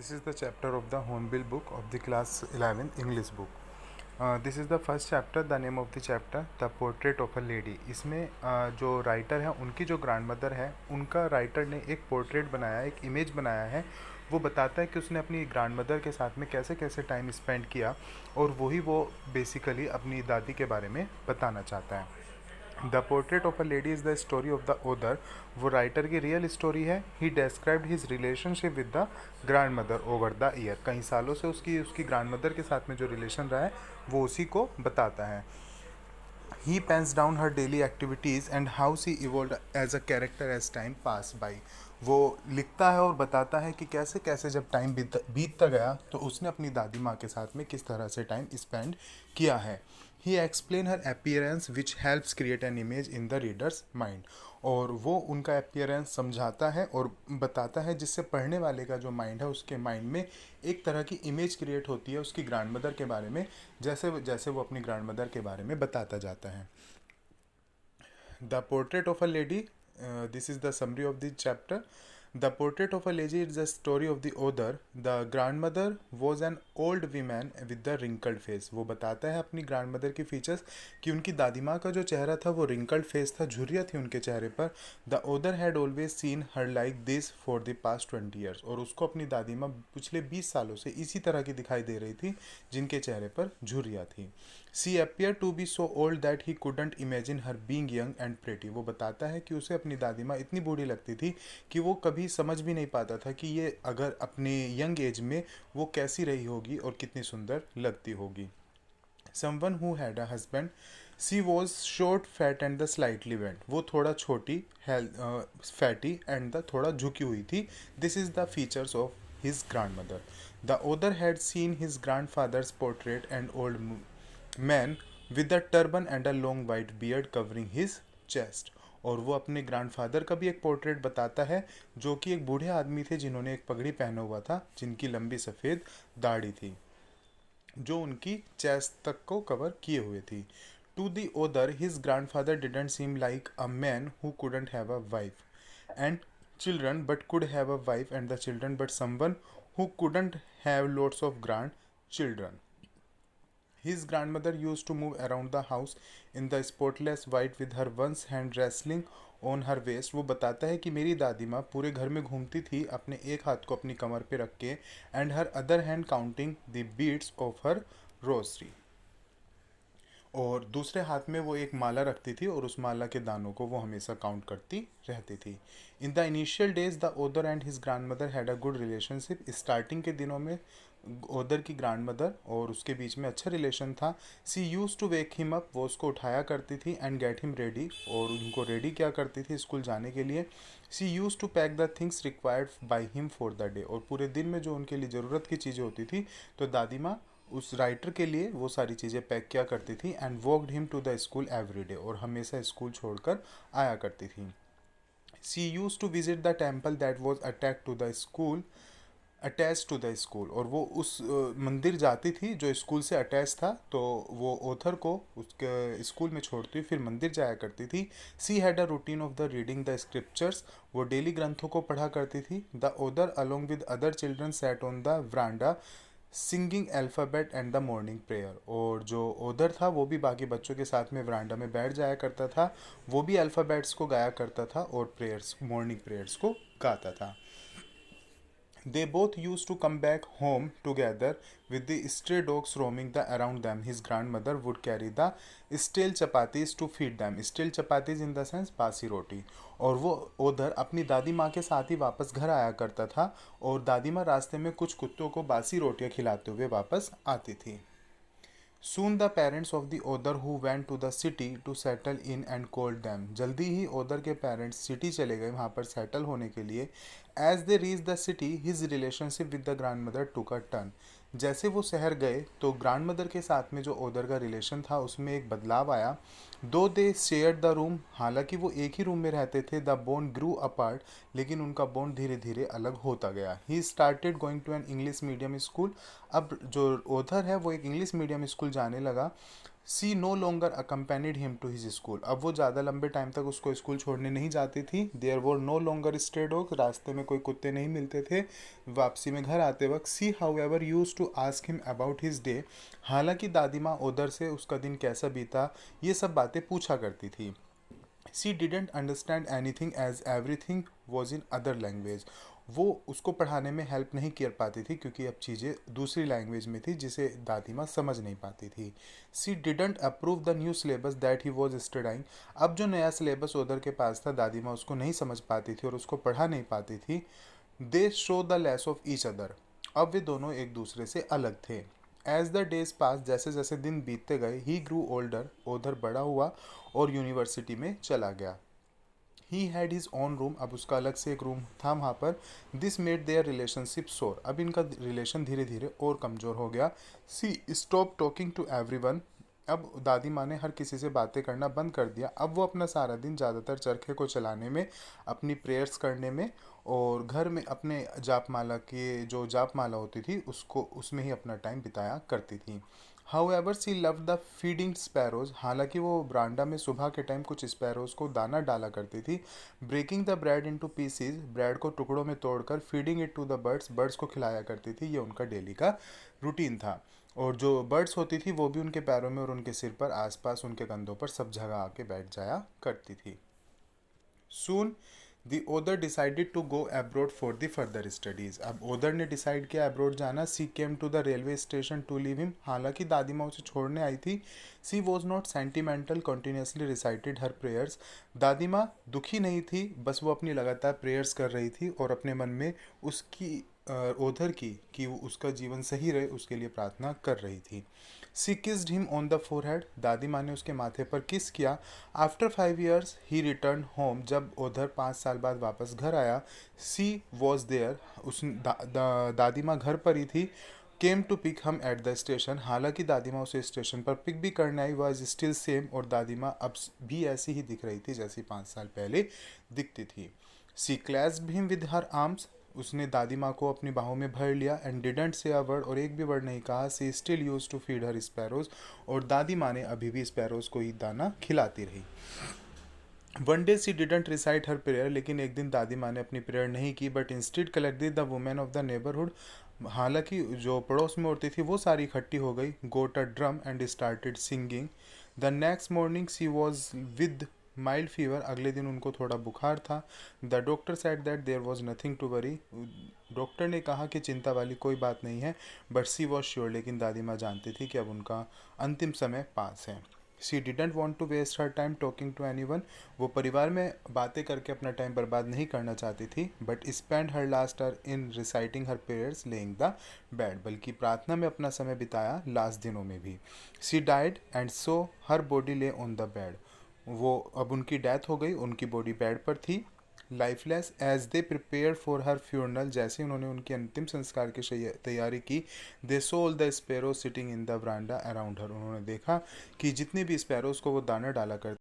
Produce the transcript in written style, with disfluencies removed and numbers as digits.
This is the chapter of the Hornbill book of the class 11 English book. This is the first chapter. The name of the chapter The Portrait of a Lady. इसमें जो writer है उनकी जो grand mother है उनका writer ने एक portrait बनाया, एक इमेज बनाया है। वो बताता है कि उसने अपनी ग्रैंड मदर के साथ में कैसे कैसे टाइम स्पेंड किया, और वही वो बेसिकली अपनी दादी के बारे में बताना चाहता है। The portrait of a lady is the story of the other. वो राइटर की रियल स्टोरी है। He described his relationship with the grandmother over the year. कई सालों से उसकी ग्रैंड मदर के साथ में जो रिलेशन रहा है वो उसी को बताता है। He pens down her daily activities and how she evolve as a character as time pass by. वो लिखता है और बताता है कि कैसे कैसे जब टाइम बीतता गया तो उसने अपनी दादी माँ के साथ में किस तरह से टाइम स्पेंड किया है। He explain her appearance which helps create an image in the readers mind. और वो उनका अपीयरेंस समझाता है और बताता है जिससे पढ़ने वाले का जो माइंड है उसके माइंड में एक तरह की इमेज क्रिएट होती है उसकी ग्रैंड मदर के बारे में, जैसे जैसे वो अपनी ग्रैंड मदर के बारे में बताता जाता है। The portrait of a lady, this is the summary of the chapter. The portrait of a lady is the story of the author. The grandmother was an old woman with the wrinkled face. वो बताता है अपनी grandmother की features कि उनकी दादी माँ का जो चेहरा था वो रिंकल्ड फेस था, झुर्रियाँ थी उनके चेहरे पर। The other had always seen her like this for the past 20 years। और उसको अपनी दादी माँ पिछले 20 सालों से इसी तरह की दिखाई दे रही थी जिनके चेहरे पर झुर्रियाँ थी। She appear to be so old that he couldn't imagine her being young and pretty. वो बताता है कि उसे अपनी दादी माँ इतनी बूढ़ी लगती थी कि वो कभी समझ भी नहीं पाता था कि ये अगर अपने यंग एज में वो कैसी रही होगी और कितनी सुंदर लगती होगी। Someone who had a husband, she was short fat and the slightly bent. वो थोड़ा छोटी, फैटी एंड द थोड़ा झुकी हुई थी। This is the features of his grandmother. The other had seen his grandfather's portrait and old man with a turban and a long white beard covering his chest. और वो अपने grandfather का भी एक portrait बताता है जो कि एक बूढ़े आदमी थे जिन्होंने एक पगड़ी पहना हुआ था, जिनकी लंबी सफ़ेद दाढ़ी थी जो उनकी चेस्ट तक को कवर किए हुए थी। To the other his grandfather didn't seem like a man who couldn't have a wife and children but could have a wife and the children, but someone who couldn't have lots of grandchildren. His grandmother used to move around the house in the spotless white with her one hand wrestling on her waist. वो बताता है कि मेरी दादी माँ पूरे घर में घूमती थी अपने एक हाथ को अपनी कमर पे रख के, and her other hand counting the beads of her rosary. और दूसरे हाथ में वो एक माला रखती थी और उस माला के दानों को वो हमेशा काउंट करती रहती थी। In the initial days the other and his grand mother had a good relationship. Starting के दिनों में ओदर की ग्रैंड मदर और उसके बीच में अच्छा रिलेशन था। She use to wake him up. वो उसको उठाया करती थी एंड गेट हिम रेडी, और उनको रेडी क्या करती थी स्कूल जाने के लिए। She use to pack the things required by him for the day. और पूरे दिन में जो उनके लिए ज़रूरत की चीज़ें होती थी तो दादी माँ उस राइटर के लिए वो सारी चीज़ें पैक किया करती थी। And walked him to the school every day. और हमेशा स्कूल छोड़कर आया करती थी। She use to visit the temple that was attach to the school. और वो उस मंदिर जाती थी जो स्कूल से अटैच था, तो वो ऑथर को उसके स्कूल में छोड़ती हुई फिर मंदिर जाया करती थी। She had a routine of the reading the scriptures. वो डेली ग्रंथों को पढ़ा करती थी। The other along with other children sat on the veranda singing alphabet and the morning prayer. और जो ओदर था वो भी बाकी बच्चों के साथ में वरांडा में बैठ जाया करता था। वो भी अल्फ़ाबेट्स को गाया करता था और प्रेयर्स, मॉर्निंग प्रेयर्स को गाता था। They both used to come back home together with the stray dogs roaming around them. His grandmother would carry the stale chapatis to feed them. Stale chapatis in the sense बासी रोटी। और वो उधर अपनी दादी माँ के साथ ही वापस घर आया करता था, और दादी माँ रास्ते में कुछ कुत्तों को बासी रोटियाँ खिलाते हुए वापस आती थी। Soon the parents of the other who went to the city to settle in and called them. जल्दी ही ओदर के पेरेंट्स सिटी चले गए वहाँ पर सेटल होने के लिए। As they reach the city his relationship with the grandmother took a turn. जैसे वो शहर गए तो ग्रैंड मदर के साथ में जो ओदर का रिलेशन था उसमें एक बदलाव आया। दो दे शेयर द रूम, हालांकि वो एक ही रूम में रहते थे, द बॉन्ड ग्रू अपार्ट, लेकिन उनका बॉन्ड धीरे धीरे अलग होता गया। He started going to an English medium school. अब जो ओथर है वो एक इंग्लिश मीडियम स्कूल जाने लगा। She no longer accompanied him to his school, अब वो ज़्यादा लंबे टाइम तक उसको स्कूल छोड़ने नहीं जाती थी। There were no longer stray dog, रास्ते में कोई कुत्ते नहीं मिलते थे वापसी में घर आते वक्त। She however used to ask him about his day, हालांकि दादी माँ उधर से उसका दिन कैसा बीता ये सब बातें पूछा करती थी। She didn't understand anything as everything was in other language, वो उसको पढ़ाने में हेल्प नहीं कर पाती थी क्योंकि अब चीज़ें दूसरी लैंग्वेज में थी जिसे दादी माँ समझ नहीं पाती थी। She didn't approve the new syllabus that he was studying, अब जो नया सिलेबस उधर के पास था दादी माँ उसको नहीं समझ पाती थी और उसको पढ़ा नहीं पाती थी। दे show the less of each other, अब वे दोनों एक दूसरे से अलग थे। एज द डेज पास, जैसे जैसे दिन बीतते गए, ही ग्रू ओल्डर, उधर बड़ा हुआ और यूनिवर्सिटी में चला गया। He had his own room, अब उसका अलग से एक रूम था वहाँ पर। दिस मेड देयर रिलेशनशिप सोर, अब इनका रिलेशन धीरे धीरे और कमज़ोर हो गया। सी स्टॉप टॉकिंग टू एवरीवन, अब दादी माँ ने हर किसी से बातें करना बंद कर दिया। अब वो अपना सारा दिन ज़्यादातर चरखे को चलाने में, अपनी प्रेयर्स करने में और घर में अपने जाप माला के जो जाप माला होती थी उसको उसमें ही अपना टाइम बिताया करती थी। How ever see love the feeding sparrows, हालांकि वो ब्रांडा में सुबह के टाइम कुछ स्पैरोज को दाना डाला करती थी। Breaking the bread into pieces, bread को टुकड़ों में तोड़कर feeding it to the birds, birds को खिलाया करती थी। ये उनका डेली का रूटीन था। और जो बर्ड्स होती थी वो भी उनके पैरों में और उनके सिर पर, आसपास उनके कंधों पर सब जगह आके बैठ जाया करती थी। Soon the author decided to go abroad for the further studies, अब ओदर ने डिसाइड किया एब्रोड जाना। She came to the railway station to leave him, हालांकि दादी माँ उसे छोड़ने आई थी। She was not sentimental, continuously recited her prayers, दादी माँ दुखी नहीं थी, बस वो अपनी लगातार प्रेयर्स कर रही थी और अपने मन में उसकी ओधर की कि वो उसका जीवन सही रहे उसके लिए प्रार्थना कर रही थी। She kissed him on the forehead, दादी माँ ने उसके माथे पर किस किया। After 5 years he return home, जब उधर 5 साल बाद वापस घर आया। सी वॉज देयर, दादी माँ घर पर ही थी। केम टू पिक हम एट द स्टेशन, हालांकि दादी माँ उसे स्टेशन पर पिक भी करने आई। वॉज स्टिल सेम, और दादी माँ अब भी ऐसी ही दिख रही थी जैसी 5 साल पहले दिखती थी। She clasped him with her arms, उसने दादी माँ को अपनी बाहों में भर लिया। And didn't say a word, और एक भी वर्ड नहीं कहा। She still use to feed her sparrows, और दादी माँ ने अभी भी स्पैरोज को ही दाना खिलाती रही। One day she didn't recite her prayer, लेकिन एक दिन दादी माँ ने अपनी प्रेयर नहीं की, but instead collected the women of the neighbourhood, हालांकि जो पड़ोस में औरतें थी वो सारी इकट्ठी हो गई। Got a drum and started singing. The next morning she was with mild fever, अगले दिन उनको थोड़ा बुखार था। The doctor said that there was nothing to worry, doctor ने कहा कि चिंता वाली कोई बात नहीं है। बट सी वॉज श्योर, लेकिन दादी माँ जानती थी कि अब उनका अंतिम समय पास है। She didn't want to waste her time talking to anyone, वो परिवार में बातें करके अपना टाइम बर्बाद नहीं करना चाहती थी। But spend her last hour in reciting her prayers laying the bed, बल्कि प्रार्थना में अपना समय बिताया लास्ट दिनों में भी। She died and so her body ले ऑन द बेड, वो अब उनकी डेथ हो गई, उनकी बॉडी बेड पर थी। Lifeless as they prepare for her funeral, जैसे उन्होंने उनके अंतिम संस्कार की तैयारी की। They saw all the sparrow sitting in the verandah around her, उन्होंने देखा कि जितने भी स्पैरोज को वो दाना डाला करते